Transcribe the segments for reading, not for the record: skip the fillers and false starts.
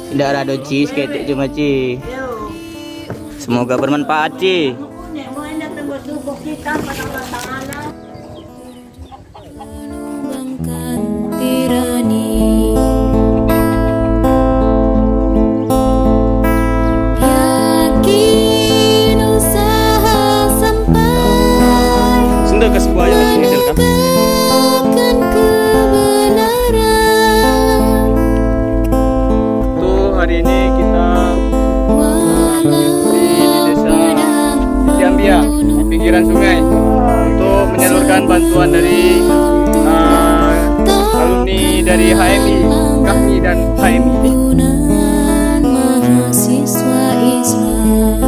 Tidak ada Ci, ketek cuma Ci. Semoga bermanfaat Ci. Sudah ke sebuah yang menghasilkan. Hari ini kita di Desa Siti Ambia, di pinggiran sungai, untuk menyalurkan bantuan dari alumni dari HMI, KAHMI dan HMI. Himpunan Mahasiswa Islam.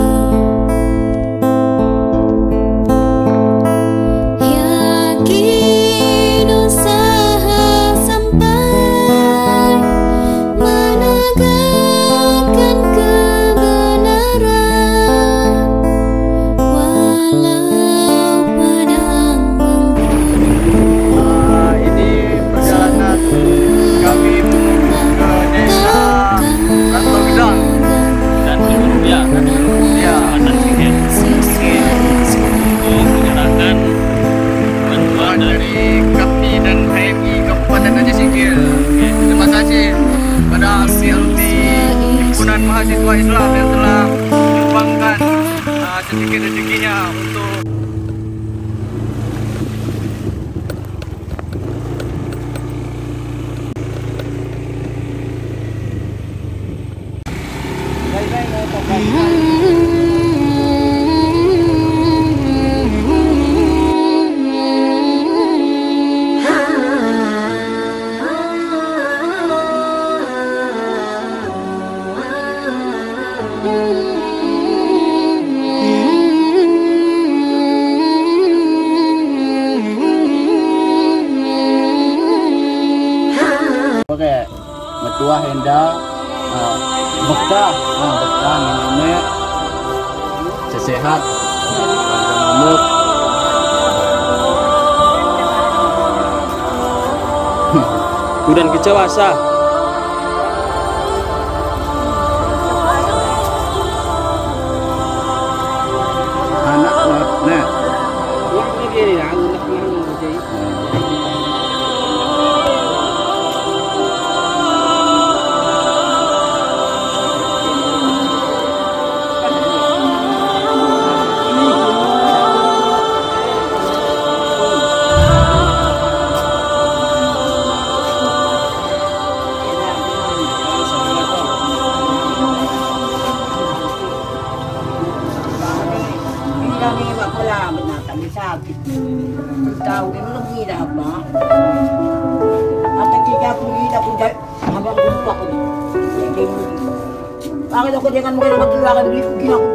Yakin usaha sampai menegakkan kebenaran, walau pedang membunuh. Ini perjalanan kami menuju ke Desa Rantau Gedang dan Teluk Rumbia, Kecamatan Singkil, untuk menyerahkan bantuan dari KAHMI dan HMI Kabupaten Aceh Singkil. Terima kasih pada alumni Himpunan Mahasiswa Islam yang telah menyumbangkan sedikit rezekinya untuk pakai metua henda Berkah, Berkah minumnya sehat, panjang umur. Bulan kecewasa. Anak nah. Tahu dia lebih dah apa? Apa kita pergi dah pun abang jumpa aku ni. Aku dah kau jangan mungkin aku keluar dari pergi aku